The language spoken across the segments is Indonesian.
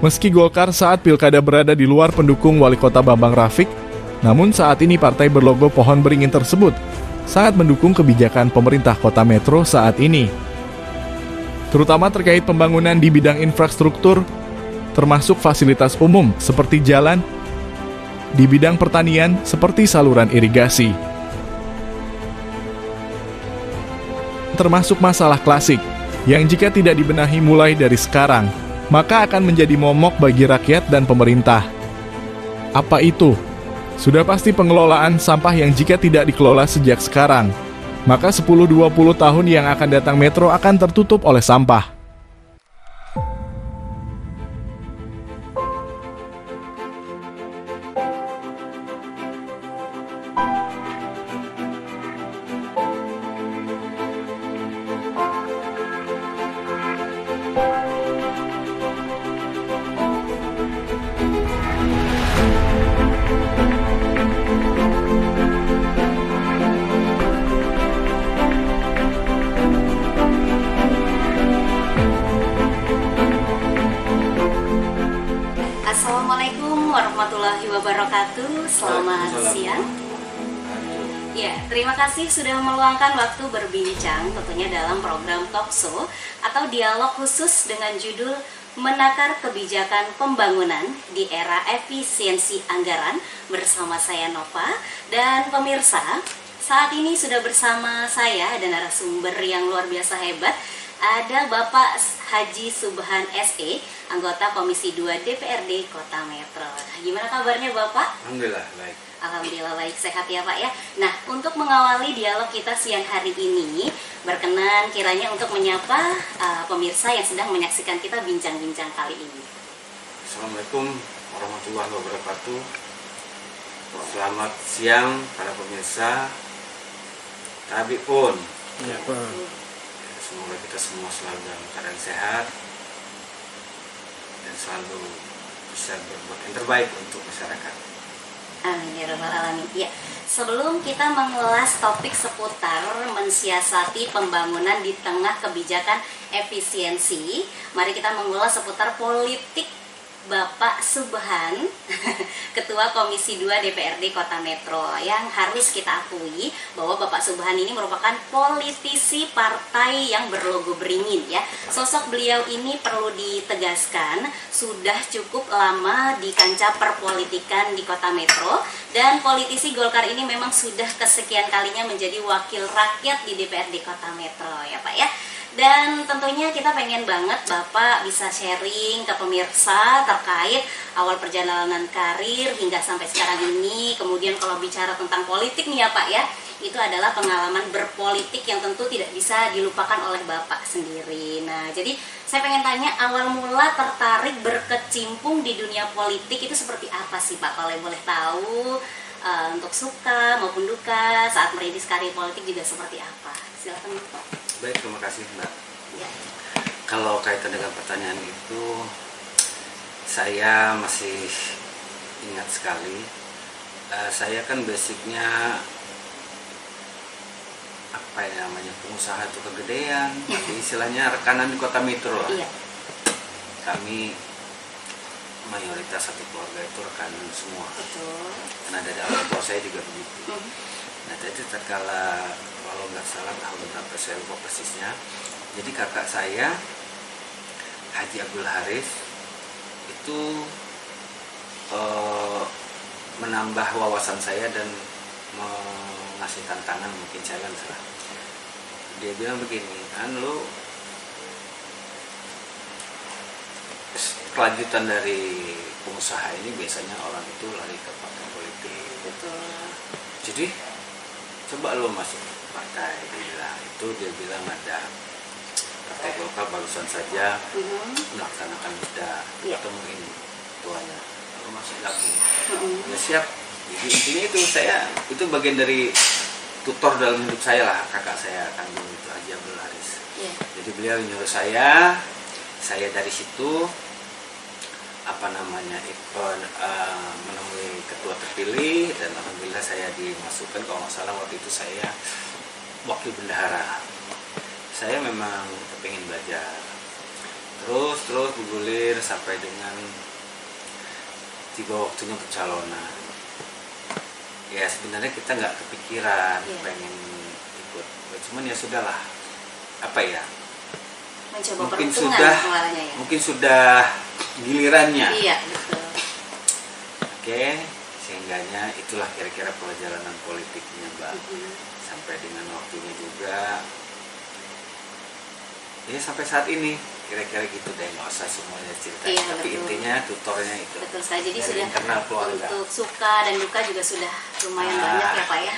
Meski Golkar saat pilkada berada di luar pendukung wali kota Bambang Rafiq, namun saat ini partai berlogo pohon beringin tersebut sangat mendukung kebijakan pemerintah kota Metro saat ini. Terutama terkait pembangunan di bidang infrastruktur, termasuk fasilitas umum seperti jalan, di bidang pertanian seperti saluran irigasi. Termasuk masalah klasik, yang jika tidak dibenahi mulai dari sekarang, maka akan menjadi momok bagi rakyat dan pemerintah. Apa itu? Sudah pasti pengelolaan sampah yang jika tidak dikelola sejak sekarang, maka 10-20 tahun yang akan datang Metro akan tertutup oleh sampah. Assalamualaikum warahmatullahi wabarakatuh. Selamat siang. Ya, terima kasih sudah meluangkan waktu berbincang tentunya dalam program Talkshow atau dialog khusus dengan judul Menakar Kebijakan Pembangunan di Era Efisiensi Anggaran bersama saya Nova. Dan pemirsa, saat ini sudah bersama saya dan narasumber yang luar biasa hebat. Ada Bapak Haji Subhan SE, anggota Komisi 2 DPRD Kota Metro. Gimana kabarnya Bapak? Alhamdulillah baik. Alhamdulillah baik, sehat ya Pak ya. Nah, untuk mengawali dialog kita siang hari ini, berkenan kiranya untuk menyapa pemirsa yang sedang menyaksikan kita bincang-bincang kali ini. Assalamualaikum warahmatullahi wabarakatuh. Selamat siang para pemirsa. Tabi pun. Ya, Pak. Semoga kita semua selalu dalam keadaan sehat dan selalu bisa berbuat yang terbaik untuk masyarakat. Amin ya rabbal alamin. Ya, sebelum kita mengulas topik seputar mensiasati pembangunan di tengah kebijakan efisiensi, mari kita mengulas seputar politik Bapak Subhan, Ketua Komisi 2 DPRD Kota Metro, yang harus kita akui bahwa Bapak Subhan ini merupakan politisi partai yang berlogo beringin ya. Sosok beliau ini perlu ditegaskan sudah cukup lama di kancah perpolitikan di Kota Metro, dan politisi Golkar ini memang sudah kesekian kalinya menjadi wakil rakyat di DPRD Kota Metro ya Pak ya. Dan tentunya kita pengen banget Bapak bisa sharing ke pemirsa terkait awal perjalanan karir hingga sampai sekarang ini. Kemudian kalau bicara tentang politik nih ya Pak ya, itu adalah pengalaman berpolitik yang tentu tidak bisa dilupakan oleh Bapak sendiri. Nah, jadi saya pengen tanya, awal mula tertarik berkecimpung di dunia politik itu seperti apa sih Pak? Kalau boleh tahu, untuk suka maupun duka saat merintis karir politik juga seperti apa? Silakan Pak. Baik, terima kasih Mbak. Ya. Kalau kaitan dengan pertanyaan itu, saya masih ingat sekali. Saya kan basicnya apa ya namanya, pengusaha itu kegedean, istilahnya rekanan di Kota Metro lah. Iya. Kami mayoritas satu keluarga itu rekanan semua. Betul. Karena dari awal tua saya juga begitu. Nah, jadi tatkala kalau nggak salah tahun berapa saya lupa persisnya. Jadi kakak saya Haji Abdul Haris itu menambah wawasan saya dan mengasih tantangan, mungkin saya kan salah. Dia bilang begini, kan lu kelanjutan dari pengusaha ini biasanya orang itu lari ke partai politik. Betul. Jadi coba lo masuk partai, dia bilang ada partai Golkar barusan saja melaksanakan wisuda, ketemu ini tuanya, lo masuk gabung. Ya siap. Jadi intinya itu itu bagian dari tutor dalam hidup saya lah, kakak saya kandung itu Haji Abdul Haris. Jadi beliau nyuruh saya dari situ menemui ketua terpilih, dan alhamdulillah saya dimasukkan. Kalau nggak salah waktu itu saya wakil bendahara. Saya memang kepingin belajar, terus bergulir sampai dengan tiba waktunya pencalonan. Ya sebenarnya kita nggak kepikiran pengen ikut, cuman ya sudahlah, apa ya, Mencoba mungkin peruntungan sudah awalnya ya. mungkin sudah gilirannya. Iya, betul. Oke, sehingganya itulah kira-kira perjalanan politiknya Mbak. Sampai dengan waktunya juga, ya sampai saat ini kira-kira gitu deh, nggak usah semuanya cerita. Iya, Tapi betul. intinya tutornya itu. Betul sekali. Jadi Dari sudah internal keluarga. untuk suka dan duka juga sudah lumayan banyak ya Pak ya.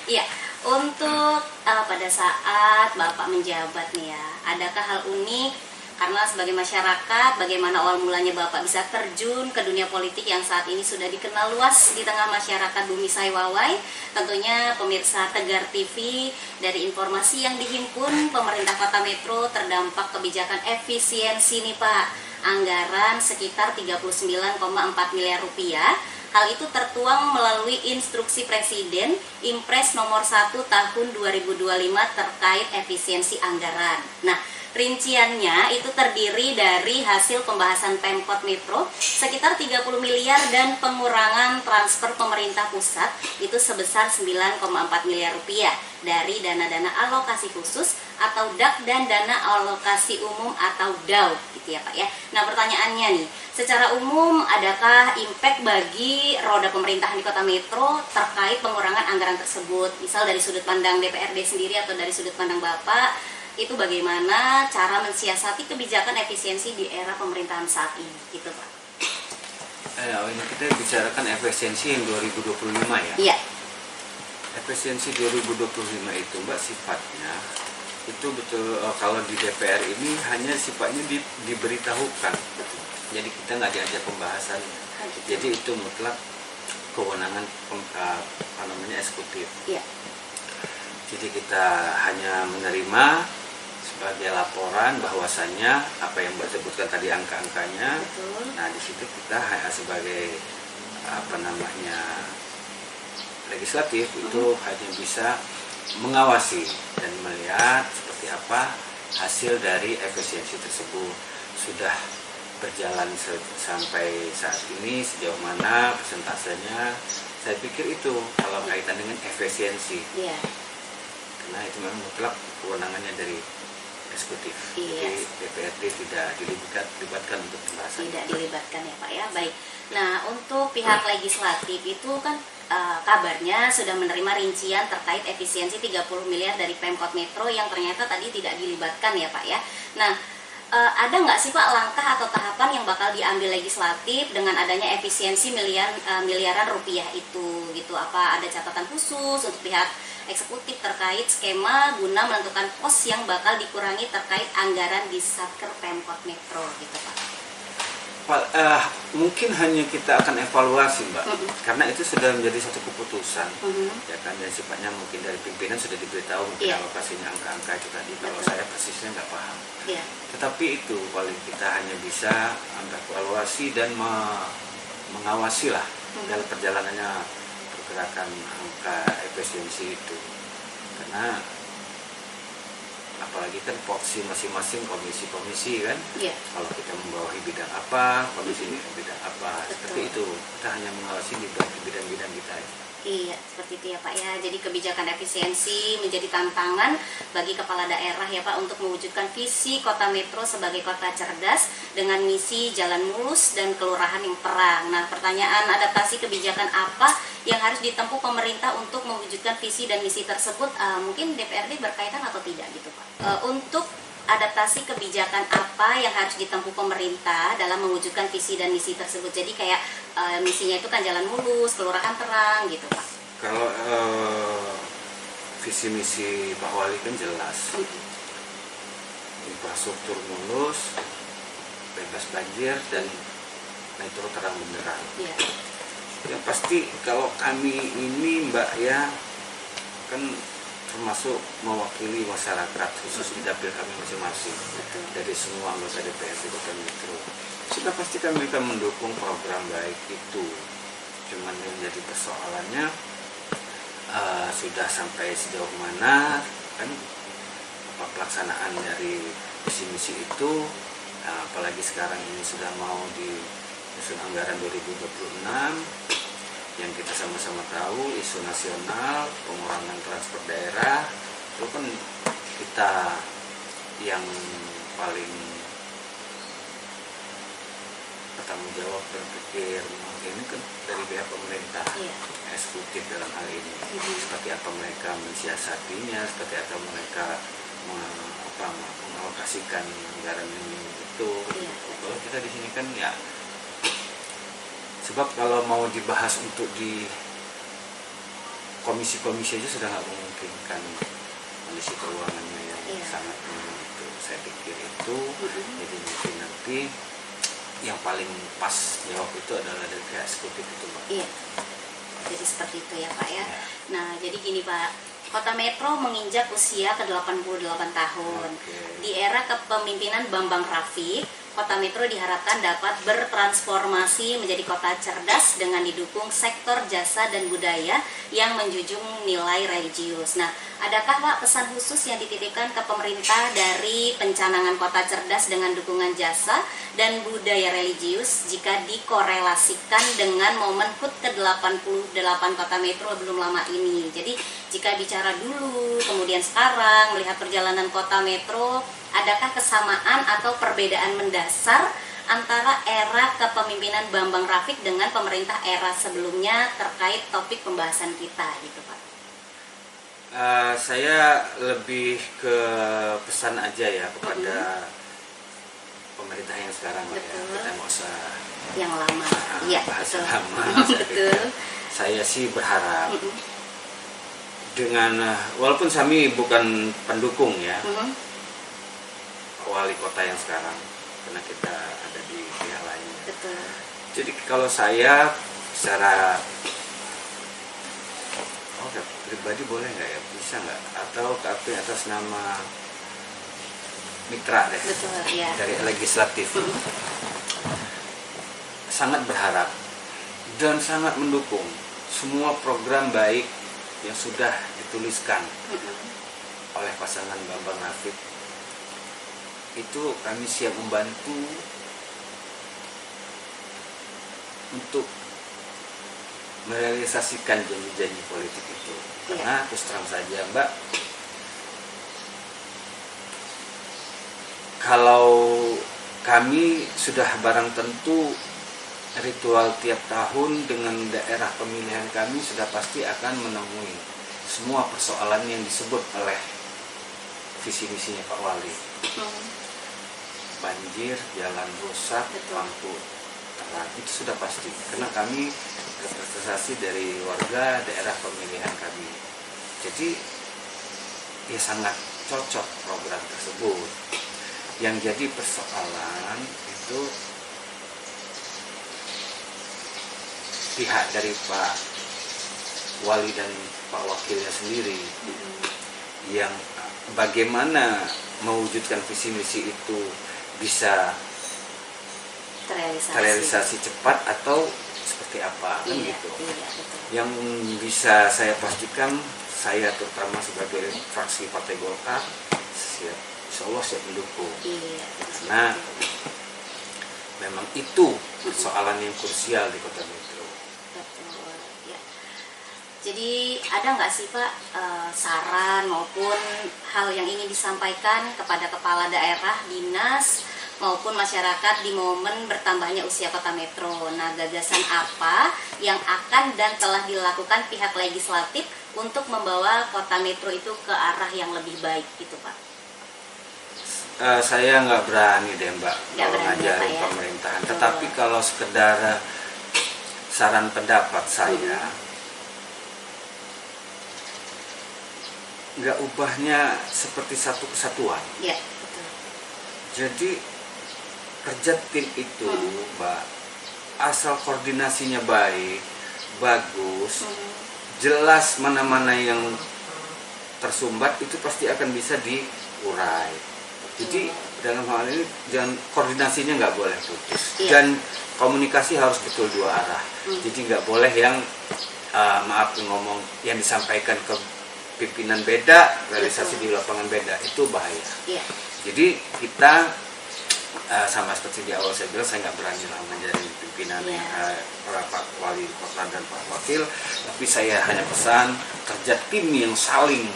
Iya, untuk pada saat Bapak menjabat nih ya, adakah hal unik karena sebagai masyarakat, bagaimana awal mulanya Bapak bisa terjun ke dunia politik yang saat ini sudah dikenal luas di tengah masyarakat Bumi Saywawai? Tentunya pemirsa Tegar TV, dari informasi yang dihimpun, pemerintah Kota Metro terdampak kebijakan efisiensi nih Pak. Anggaran sekitar 39,4 miliar rupiah. Hal itu tertuang melalui instruksi Presiden Impres nomor 1 tahun 2025 terkait efisiensi anggaran. Nah, rinciannya itu terdiri dari hasil pembahasan Pemkot Metro sekitar 30 miliar dan pengurangan transfer pemerintah pusat itu sebesar 9,4 miliar rupiah dari dana-dana alokasi khusus atau DAK dan dana alokasi umum atau DAU gitu ya Pak ya. Nah, pertanyaannya nih, secara umum adakah impact bagi roda pemerintahan di Kota Metro terkait pengurangan anggaran tersebut? Misal dari sudut pandang DPRD sendiri atau dari sudut pandang Bapak, itu bagaimana cara mensiasati kebijakan efisiensi di era pemerintahan saat ini gitu Pak? Ini kita bicarakan efisiensi yang 2025 ya. Iya. Efisiensi 2025 itu Mbak sifatnya itu betul, kalau di DPR ini hanya sifatnya diberitahukan. Jadi kita nggak diajak pembahasannya. Jadi itu mutlak kewenangan eksekutif. Iya. Jadi kita hanya menerima sebagai laporan bahwasannya apa yang Mbak sebutkan tadi angka-angkanya. Betul. Nah di situ kita sebagai legislatif itu hanya bisa mengawasi dan melihat seperti apa hasil dari efisiensi tersebut, sudah berjalan sampai saat ini sejauh mana persentasenya. Saya pikir itu kalau kaitan dengan efisiensi. Iya. Karena itu memang mutlak kewenangannya dari eksekutif. Iya. Jadi DPRD tidak dilibatkan untuk pembahasan. Tidak dilibatkan ya Pak ya. Baik. Nah, untuk pihak legislatif itu kan kabarnya sudah menerima rincian terkait efisiensi 30 miliar dari Pemkot Metro yang ternyata tadi tidak dilibatkan ya Pak ya. Nah, ada nggak sih Pak langkah atau tahapan yang bakal diambil legislatif dengan adanya efisiensi miliaran rupiah itu gitu? Apa ada catatan khusus untuk pihak eksekutif terkait skema guna menentukan pos yang bakal dikurangi terkait anggaran di Satker Pemkot Metro gitu Pak? Mungkin hanya kita akan evaluasi Mbak, karena itu sudah menjadi satu keputusan, ya kan, dan sifatnya mungkin dari pimpinan sudah diberitahu mungkin alokasinya angka-angka itu tadi. Kalau saya persisnya nggak paham. Tetapi itu paling kita hanya bisa evaluasi dan mengawasi lah dalam perjalanannya pergerakan angka efisiensi itu, karena apalagi kan porsi masing-masing komisi-komisi kan. Kalau kita membawahi bidang apa, komisi bidang apa. Seperti itu, kita hanya mengawasi di bidang-bidang kita aja. Iya, seperti itu ya Pak ya. Jadi kebijakan efisiensi menjadi tantangan bagi kepala daerah ya Pak untuk mewujudkan visi Kota Metro sebagai kota cerdas dengan misi jalan mulus dan kelurahan yang terang. Nah, pertanyaan adaptasi kebijakan apa yang harus ditempuh pemerintah untuk mewujudkan visi dan misi tersebut, mungkin DPRD berkaitan atau tidak gitu Pak? Untuk adaptasi kebijakan apa yang harus ditempuh pemerintah dalam mewujudkan visi dan misi tersebut. Jadi kayak misinya itu kan jalan mulus, kelurahan terang gitu Pak. Kalau visi misi Pak Wali kan jelas, infrastruktur mulus, bebas banjir dan metro terang benderang. Yang pasti kalau kami ini Mbak ya kan termasuk mewakili masyarakat khusus di dapil kami masing-masing dari semua anggota DPRD Kota Metro. Sudah pasti kami akan mendukung program baik itu. Cuman yang jadi persoalannya sudah sampai sejauh mana kan, apakah pelaksanaan dari visi misi itu, apalagi sekarang ini sudah mau disusun anggaran 2026, yang kita sama-sama tahu isu nasional pengurangan transport daerah itu kan kita yang paling bertanggung jawab berpikir ini kan dari pihak pemerintah, eksekutif dalam hal ini, seperti apa mereka mensiasatinya, seperti apa mereka mengalokasikan anggaran ini itu. Kalau kita di sini kan ya, sebab kalau mau dibahas untuk di komisi-komisi aja sudah nggak memungkinkan kondisi keuangannya yang sangat itu. Saya pikir itu jadi mungkin nanti yang paling pas jawab itu adalah dari pihak eksekutif itu, Pak. Iya, jadi seperti itu ya Pak ya. Nah jadi gini Pak, Kota Metro menginjak usia ke-88 tahun. Di era kepemimpinan Bambang Rafiq, Kota Metro diharapkan dapat bertransformasi menjadi kota cerdas dengan didukung sektor jasa dan budaya yang menjunjung nilai religius. Nah, adakah Pak pesan khusus yang dititipkan ke pemerintah dari pencanangan kota cerdas dengan dukungan jasa dan budaya religius jika dikorelasikan dengan momen HUT ke-88 Kota Metro belum lama ini? Jadi, jika bicara dulu, kemudian sekarang, melihat perjalanan Kota Metro, adakah kesamaan atau perbedaan mendasar antara era kepemimpinan Bambang Rafiq dengan pemerintah era sebelumnya terkait topik pembahasan kita gitu Pak? Saya lebih ke pesan aja ya kepada pemerintah yang sekarang lah ya. Kita nggak usah yang lama, bahasa betul. lama. Betul. Saya sih berharap dengan walaupun kami bukan pendukung ya wali kota yang sekarang, karena kita ada di pihak lain. Betul. Jadi kalau saya secara pribadi boleh nggak ya, bisa nggak, atau tapi atas nama mitra deh. Betul, ya. Dari legislatif, sangat berharap dan sangat mendukung semua program baik yang sudah dituliskan oleh pasangan Bambang Rafiq. Itu kami siap membantu untuk merealisasikan janji-janji politik itu. Karena terus terang saja Mbak, kalau kami sudah barang tentu ritual tiap tahun dengan daerah pemilihan kami sudah pasti akan menemui semua persoalan yang disebut oleh visi misinya Pak Wali. Banjir, jalan rusak, lampu terang, itu sudah pasti karena kami representasi dari warga daerah pemilihan kami. Jadi ya sangat cocok program tersebut. Yang jadi persoalan itu pihak dari Pak Wali dan Pak Wakilnya sendiri yang bagaimana mewujudkan visi misi itu bisa terrealisasi cepat atau seperti apa kan gitu. Yang bisa saya pastikan, saya terutama sebagai fraksi Partai Golkar siap, insya Allah siap mendukung. Karena memang itu persoalan yang krusial di Kota Metro. Betul, ya. Jadi ada nggak sih Pak saran maupun hal yang ingin disampaikan kepada kepala daerah, dinas maupun masyarakat di momen bertambahnya usia Kota Metro? Nah, gagasan apa yang akan dan telah dilakukan pihak legislatif untuk membawa Kota Metro itu ke arah yang lebih baik gitu Pak? Saya nggak berani deh Mbak kalau berani, ngajarin ya, pemerintahan. Tetapi kalau sekedar saran pendapat saya, nggak ubahnya seperti satu kesatuan. Ya, betul. Jadi kerja tim itu Mbak, asal koordinasinya baik, bagus, jelas mana-mana yang tersumbat itu pasti akan bisa diurai. Jadi dalam hal ini jangan, koordinasinya nggak boleh putus dan komunikasi harus betul dua arah. Jadi nggak boleh yang maaf ngomong yang disampaikan ke pimpinan beda, realisasi di lapangan beda, itu bahaya. Iya. Jadi kita sama seperti di awal saya bilang, saya nggak berani lah menjadi pimpinan Pak Wali Kota dan Pak Wakil, tapi saya hanya pesan kerja tim yang saling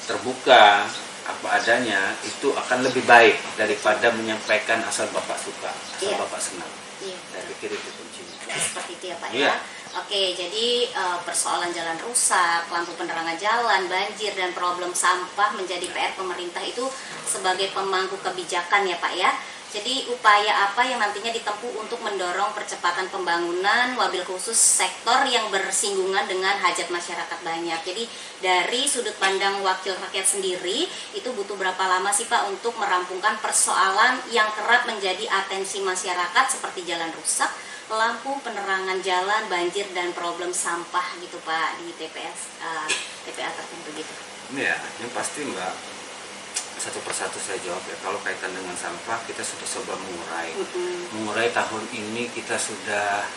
terbuka apa adanya itu akan lebih baik daripada menyampaikan asal Bapak suka, asal Bapak senang. Saya pikir itu kuncinya. Seperti itu ya Pak Iya. ya. Oke, jadi persoalan jalan rusak, lampu penerangan jalan, banjir, dan problem sampah menjadi PR pemerintah itu sebagai pemangku kebijakan ya Pak ya. Jadi upaya apa yang nantinya ditempuh untuk mendorong percepatan pembangunan, wabil khusus sektor yang bersinggungan dengan hajat masyarakat banyak. Jadi dari sudut pandang wakil rakyat sendiri, itu butuh berapa lama sih Pak untuk merampungkan persoalan yang kerap menjadi atensi masyarakat seperti jalan rusak, lampu penerangan jalan, banjir, dan problem sampah gitu Pak di TPA tertentu gitu. Ya, yang pasti Mbak, satu persatu saya jawab ya. Kalau kaitan dengan sampah, kita sudah coba mengurai. Mengurai tahun ini kita sudah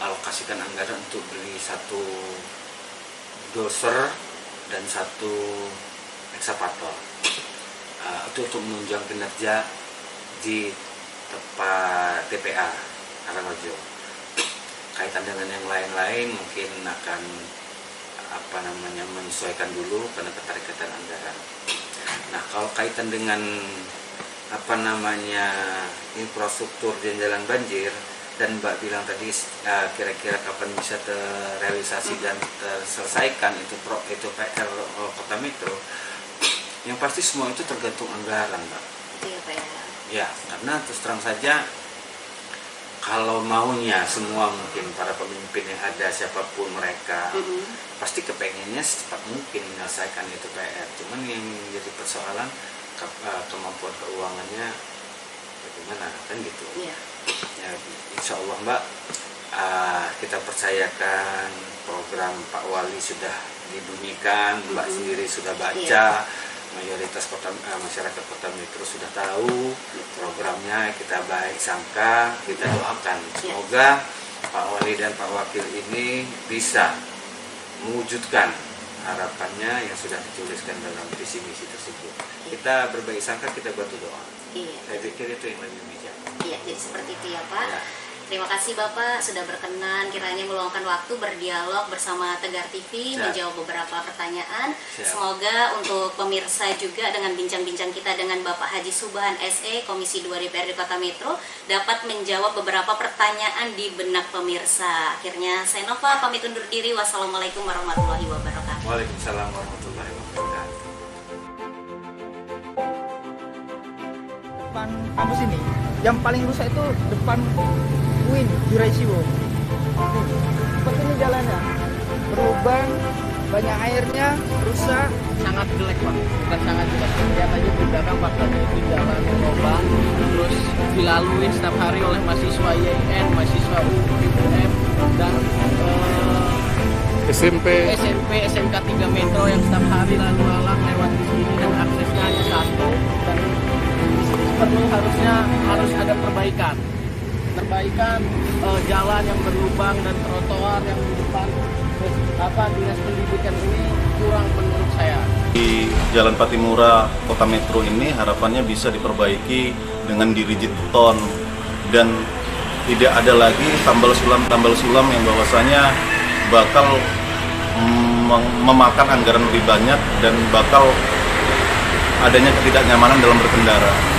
alokasikan anggaran untuk beli satu doser dan satu ekskavator. Itu untuk menunjang kinerja di tempat TPA Karangrejo. Kaitan dengan yang lain-lain mungkin akan menyesuaikan dulu karena keterikatan anggaran. Nah, kalau kaitan dengan infrastruktur dan jalan banjir, dan Mbak bilang tadi kira-kira kapan bisa terrealisasi dan terselesaikan itu PR Kota Metro, yang pasti semua itu tergantung anggaran Mbak. Iya Pak ya. Ya, karena terus terang saja kalau maunya semua mungkin para pemimpin yang ada siapapun mereka pasti kepengennya secepat mungkin menyelesaikan itu PR. Cuman yang jadi persoalan kemampuan keuangannya bagaimana kan gitu. Iya. Ya, insya Allah Mbak, kita percayakan program Pak Wali sudah dibunyikan, Mbak sendiri sudah baca. Mayoritas masyarakat Kota Metro sudah tahu programnya, kita baik sangka, kita doakan semoga Pak Wali dan Pak Wakil ini bisa mewujudkan harapannya yang sudah dituliskan dalam visi misi tersebut. Kita berbaik sangka, kita bantu doa. Saya pikir itu yang lebih bijak. Iya, jadi seperti itu ya Pak. Ya. Terima kasih Bapak sudah berkenan kiranya meluangkan waktu berdialog bersama Tegar TV, menjawab beberapa pertanyaan. Semoga untuk pemirsa juga dengan bincang-bincang kita dengan Bapak Haji Subhan SE, Komisi 2 DPRD Kota Metro, dapat menjawab beberapa pertanyaan di benak pemirsa. Akhirnya saya Nova pamit undur diri. Wassalamualaikum warahmatullahi wabarakatuh. Waalaikumsalam warahmatullahi wabarakatuh. Depan kampus ini, yang paling rusak itu depan UIN Juraisiwo. Seperti ini jalannya, berlubang, banyak airnya, rusak, sangat jelek Pak. Bukan sangat jelek, lihat aja di belakang faktanya itu jalan berlubang, terus dilalui setiap hari oleh mahasiswa YN, mahasiswa UIN, dan SMP, SMK 3 Metro yang setiap hari lalu lalang lewat di sini dan aksesnya hanya satu, dan harus ada perbaikan jalan yang berlubang dan trotoar yang di depan dinas pendidikan ini kurang menurut saya. Di Jalan Patimura Kota Metro ini harapannya bisa diperbaiki dengan dirigit beton dan tidak ada lagi tambal sulam yang bahwasanya bakal memakan anggaran lebih banyak dan bakal adanya ketidaknyamanan dalam berkendara.